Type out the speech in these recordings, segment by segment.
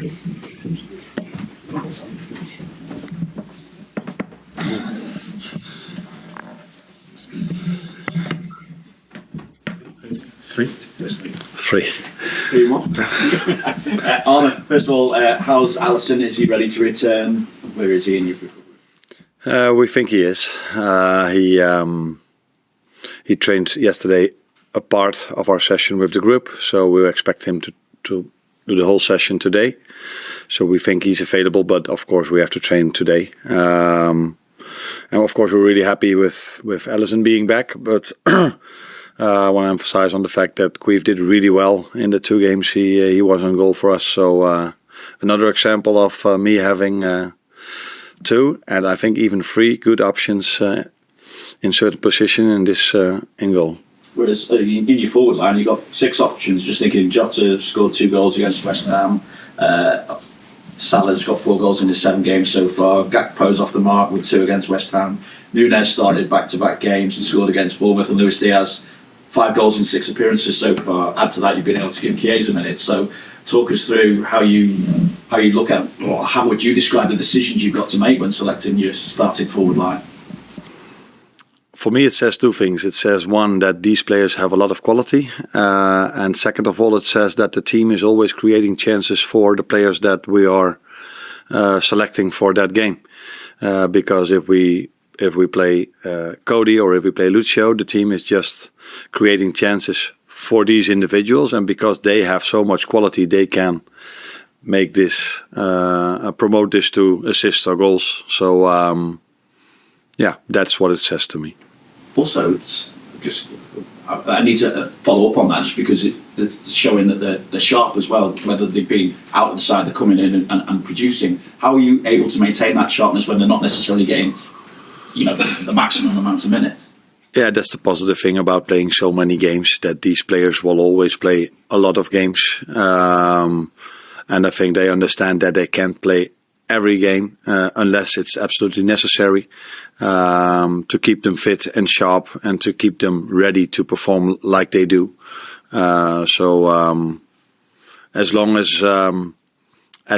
Three more. Arne, first of all, how's Alisson? Is he ready to return? Where is he in your recovery? We think he is. He trained yesterday a part of our session with the group, so we expect him to do the whole session today. So we think he's available, but of course we have to train today. And of course we're really happy with Alisson being back, but I want to emphasize on the fact that Queeve did really well in the 2 games he was on goal for us. So another example of me having 2 and I think even 3 good options in certain position in this in goal. Whereas in your forward line, you've got 6 options. Just thinking, Jota scored 2 goals against West Ham. Salah's got 4 goals in his 7 games so far. Gakpo's off the mark with 2 against West Ham. Nunez started back-to-back games and scored against Bournemouth, and Luis Diaz 5 goals in 6 appearances so far. Add to that, you've been able to give Chiesa minutes. So talk us through how you look at, or how would you describe the decisions you've got to make when selecting your starting forward line? For me, it says 2 things. It says, one, that these players have a lot of quality. And second of all, it says that the team is always creating chances for the players that we are selecting for that game. Because if we play Cody or if we play Lucio, the team is just creating chances for these individuals. And because they have so much quality, they can make this, promote this to assists or goals. So, yeah, that's what it says to me. Also, it's just, I need to follow up on that just because it's showing that they're sharp as well, whether they've been out of the side, they're coming in and producing. How are you able to maintain that sharpness when they're not necessarily getting, the maximum amount of minutes? Yeah, that's the positive thing about playing so many games, that these players will always play a lot of games. And I think they understand that they can't play every game unless it's absolutely necessary. To keep them fit and sharp and to keep them ready to perform like they do. So as long as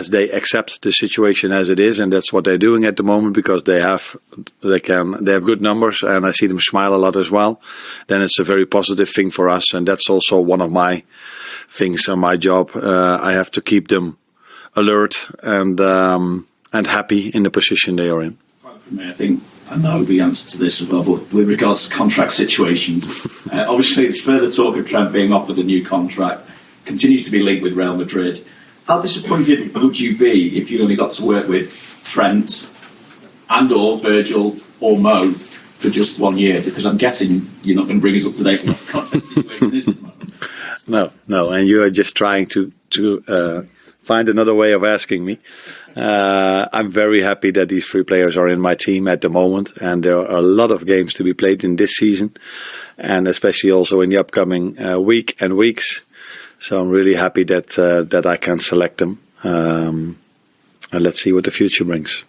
they accept the situation as it is, and that's what they're doing at the moment, because they have good numbers, and I see them smile a lot as well, then it's a very positive thing for us, and that's also one of my things on my job. I have to keep them alert and happy in the position they are in. I think I know the answer to this as well, but with regards to contract situations, obviously there's further talk of Trent being offered a new contract, continues to be linked with Real Madrid. How disappointed would you be if you only got to work with Trent and or Virgil or Mo for just 1 year? Because I'm guessing you're not going to bring us up to date on what the contract situation is at the moment. No, and you are just trying to find another way of asking me. I'm very happy that these 3 players are in my team at the moment, and there are a lot of games to be played in this season, and especially also in the upcoming week and weeks. So I'm really happy that I can select them, and let's see what the future brings.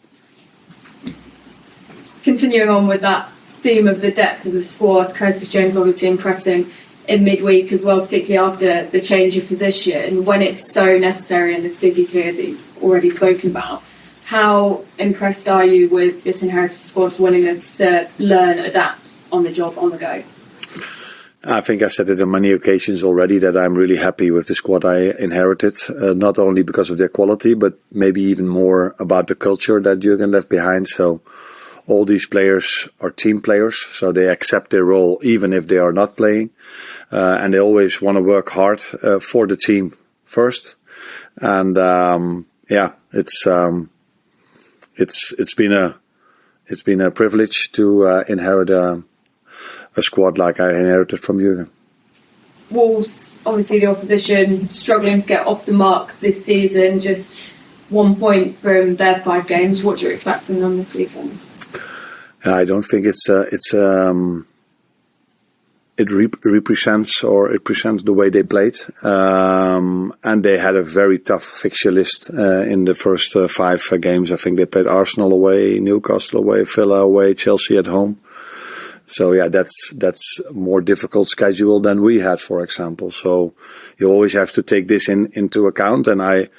Continuing on with that theme of the depth of the squad, Curtis Jones obviously impressing in midweek as well, particularly after the change of position, when it's so necessary in this busy period that you've already spoken about. How impressed are you with this inherited squad's willingness to learn, adapt on the job, on the go? I think I've said it on many occasions already that I'm really happy with the squad I inherited, not only because of their quality, but maybe even more about the culture that Jurgen left behind. So all these players are team players, so they accept their role even if they are not playing. And they always want to work hard for the team first. And it's been a privilege to inherit a squad like I inherited from Jurgen. Wolves, obviously the opposition, struggling to get off the mark this season, just 1 point from their 5 games. What do you expect from them this weekend? I don't think it represents the way they played, and they had a very tough fixture list in the first 5 games. I think they played Arsenal away, Newcastle away, Villa away, Chelsea at home. So yeah, that's a more difficult schedule than we had, for example. So you always have to take this into account, and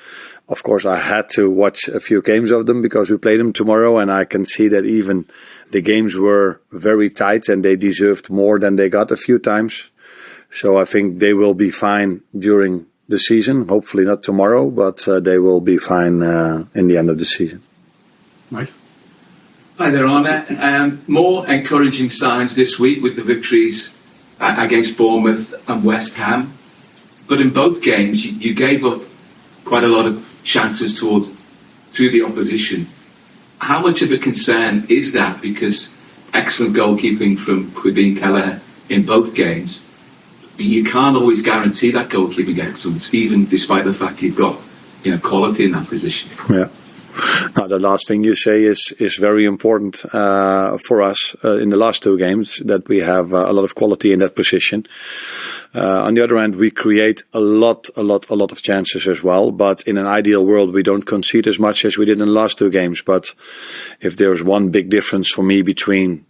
of course, I had to watch a few games of them because we play them tomorrow, and I can see that even the games were very tight and they deserved more than they got a few times. So I think they will be fine during the season. Hopefully not tomorrow, but they will be fine in the end of the season. Mike? Hi there, Arne. More encouraging signs this week with the victories against Bournemouth and West Ham. But in both games, you gave up quite a lot of chances through the opposition. How much of a concern is that? Because excellent goalkeeping from Quibin Keller in both games, but you can't always guarantee that goalkeeping excellence, even despite the fact you've got quality in that position. Yeah. Now, the last thing you say is very important for us in the last two games, that we have a lot of quality in that position. On the other hand, we create a lot of chances as well. But in an ideal world, we don't concede as much as we did in the last two games. But if there's one big difference for me between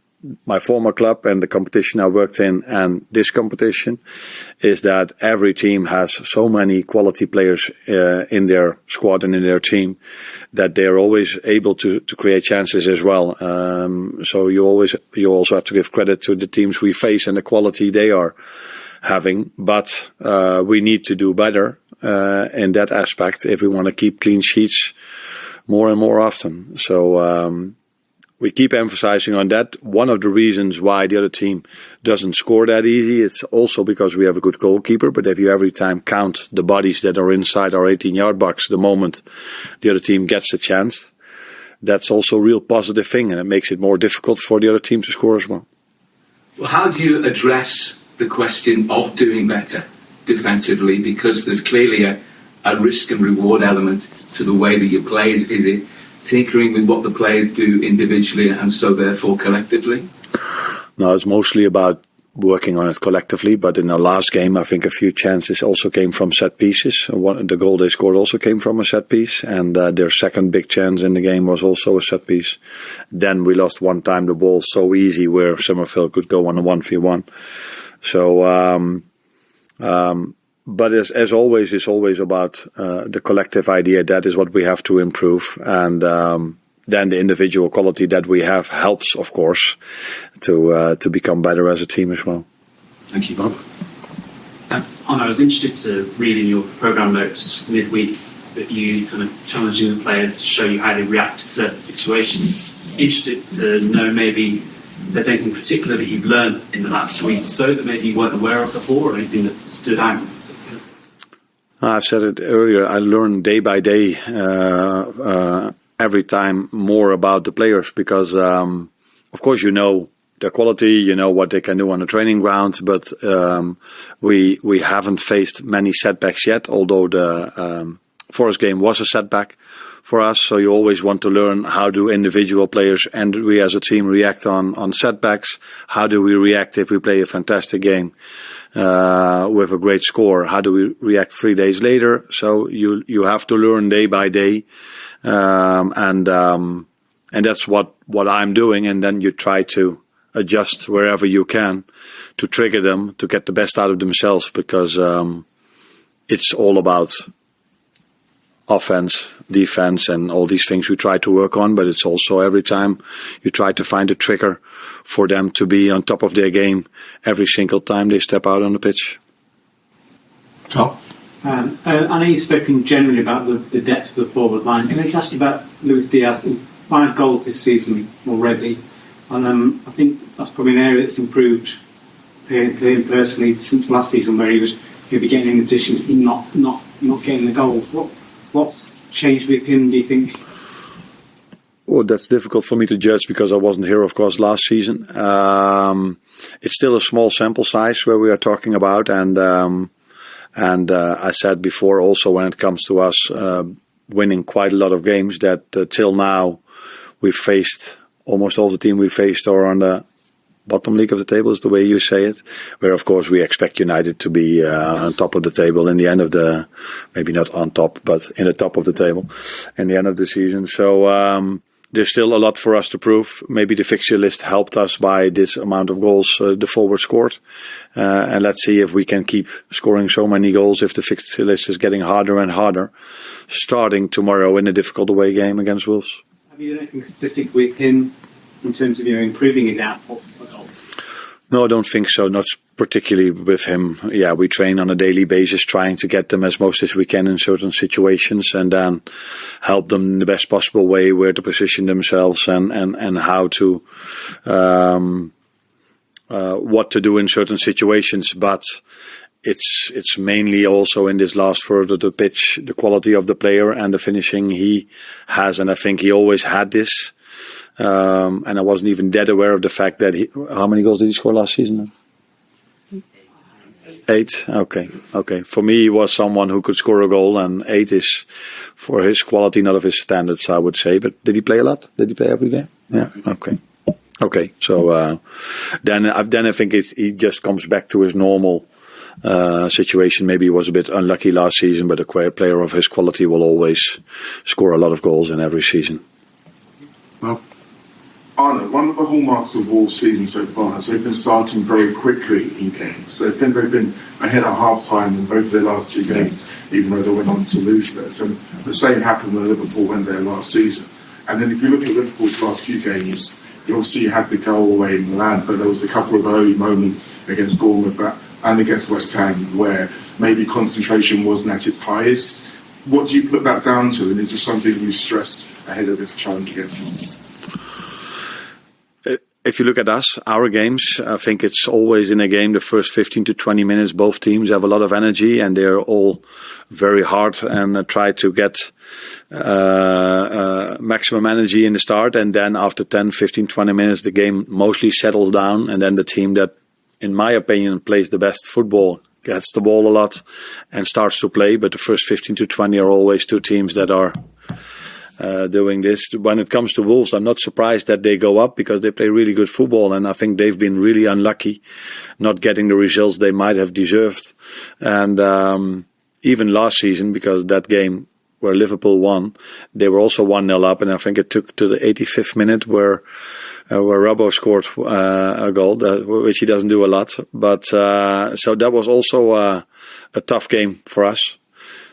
my former club and the competition I worked in and this competition, is that every team has so many quality players in their squad and in their team that they're always able to create chances as well. So you also have to give credit to the teams we face and the quality they are having, but we need to do better in that aspect if we want to keep clean sheets more and more often. So we keep emphasizing on that. One of the reasons why the other team doesn't score that easy, it's also because we have a good goalkeeper. But if you every time count the bodies that are inside our 18-yard box the moment the other team gets a chance, that's also a real positive thing, and it makes it more difficult for the other team to score as well. Well, how do you address the question of doing better defensively? Because there's clearly a risk and reward element to the way that you play. Is it tinkering with what the players do individually and so therefore collectively? No, it's mostly about working on it collectively. But in our last game, I think a few chances also came from set pieces. The goal they scored also came from a set piece, and their second big chance in the game was also a set piece. Then we lost one time the ball so easy where Summerfield could go on a 1v1. So, but as always, it's always about the collective idea. That is what we have to improve, and then the individual quality that we have helps, of course, to become better as a team as well. Thank you, Bob. Arne, I was interested to read in your programme notes midweek that you kind of challenging the players to show you how they react to certain situations. Interested to know maybe if there's anything particular that you've learned in the last week or so that maybe you weren't aware of before, or anything that stood out in particular? I've said it earlier, I learn day by day every time more about the players because, of course, you know their quality, you know what they can do on the training ground, but we haven't faced many setbacks yet, although the Forest game was a setback for us. So you always want to learn how do individual players and we as a team react on setbacks. How do we react if we play a fantastic game with a great score? How do we react 3 days later? So you have to learn day by day, and that's what I'm doing. And then you try to adjust wherever you can to trigger them to get the best out of themselves, because it's all about offense, defense, and all these things we try to work on, but it's also every time you try to find a trigger for them to be on top of their game every single time they step out on the pitch. Tom? I know you've spoken generally about the depth of the forward line. Can I just ask you about Luis Diaz? 5 goals this season already, and I think that's probably an area that's improved him personally since last season, where he was maybe getting in additions, not getting the goals. What's changed with him, do you think? Oh, that's difficult for me to judge because I wasn't here, of course, last season. It's still a small sample size where we are talking about, and I said before also when it comes to us winning quite a lot of games that till now we've faced almost all the team we faced are on the bottom league of the table, is the way you say it, where of course we expect United to be on top of the table in the end of the, maybe not on top, but in the top of the table in the end of the season. So there's still a lot for us to prove. Maybe the fixture list helped us by this amount of goals the forward scored. And let's see if we can keep scoring so many goals if the fixture list is getting harder and harder, starting tomorrow in a difficult away game against Wolves. Have you done anything specific with him in terms of improving his output for goal? No, I don't think so. Not particularly with him. Yeah, we train on a daily basis, trying to get them as most as we can in certain situations, and then help them in the best possible way where to position themselves and how to what to do in certain situations. But it's mainly also in this last third of the pitch, the quality of the player and the finishing he has, and I think he always had this. And I wasn't even that aware of the fact that how many goals did he score last season? 8. Okay. For me, he was someone who could score a goal, and 8 is for his quality, not of his standards, I would say. But did he play a lot? Did he play every game? Yeah. Okay. So then I think he just comes back to his normal situation. Maybe he was a bit unlucky last season, but a player of his quality will always score a lot of goals in every season. Well, Arne, one of the hallmarks of Wolves' season so far is they've been starting very quickly in games. I think they've been ahead at half-time in both of their last 2 games, even though they went on to lose those. And the same happened when Liverpool went there last season. And then if you look at Liverpool's last few games, you obviously had the goal away in Milan, but there was a couple of early moments against Bournemouth and against West Ham where maybe concentration wasn't at its highest. What do you put that down to, and is this something you've stressed ahead of this challenge against Wolves? If you look at us, our games, I think it's always in a game, the first 15 to 20 minutes, both teams have a lot of energy and they're all very hard and try to get maximum energy in the start. And then after 10, 15, 20 minutes, the game mostly settles down. And then the team that, in my opinion, plays the best football gets the ball a lot and starts to play. But the first 15 to 20 are always 2 teams that are doing this. When it comes to Wolves, I'm not surprised that they go up because they play really good football, and I think they've been really unlucky not getting the results they might have deserved. And even last season, because that game where Liverpool won, they were also 1-0 up, and I think it took to the 85th minute where Robbo scored a goal, which he doesn't do a lot. But so that was also a tough game for us.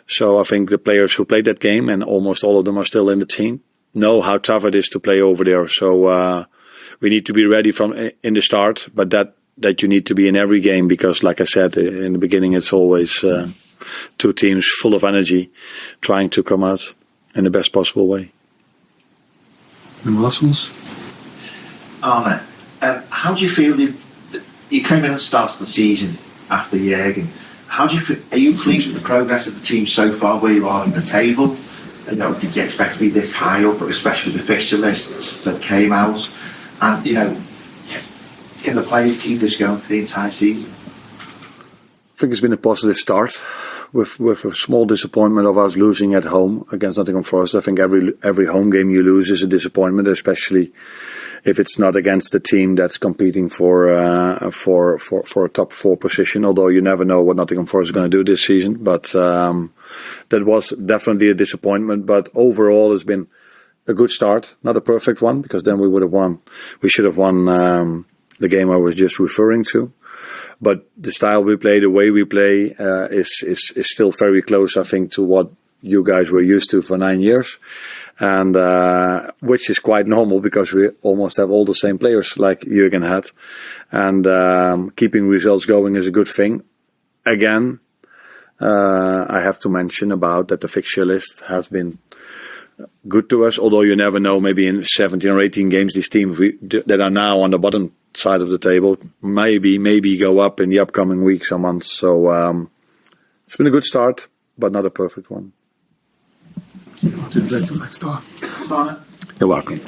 So I think the players who played that game, and almost all of them are still in the team, know how tough it is to play over there. So we need to be ready from in the start, but that you need to be in every game because, like I said in the beginning, it's always 2 teams full of energy trying to come out in the best possible way. any last ones? Arne, how do you feel you came in at the start of the season after Jürgen? How do you feel? Are you pleased with the progress of the team so far, where you are in the table? Did you expect to be this high up, especially with the fixture lists that came out? And can the players keep this going for the entire season? I think it's been a positive start, with a small disappointment of us losing at home against Nottingham Forest. I think every home game you lose is a disappointment, especially if it's not against the team that's competing for a top 4 position. Although you never know what Nottingham Forest is going to do this season, but that was definitely a disappointment. But overall, it's been a good start, not a perfect one, because then we would have won. We should have won the game I was just referring to. But the style we play, the way we play, is still very close, I think, to what you guys were used to for 9 years, and which is quite normal because we almost have all the same players like Jürgen had, and keeping results going is a good thing. Again, I have to mention about that the fixture list has been good to us, although you never know, maybe in 17 or 18 games these teams that are now on the bottom side of the table maybe go up in the upcoming weeks or months. So it's been a good start, but not a perfect one. I'll do it later next time. You're welcome.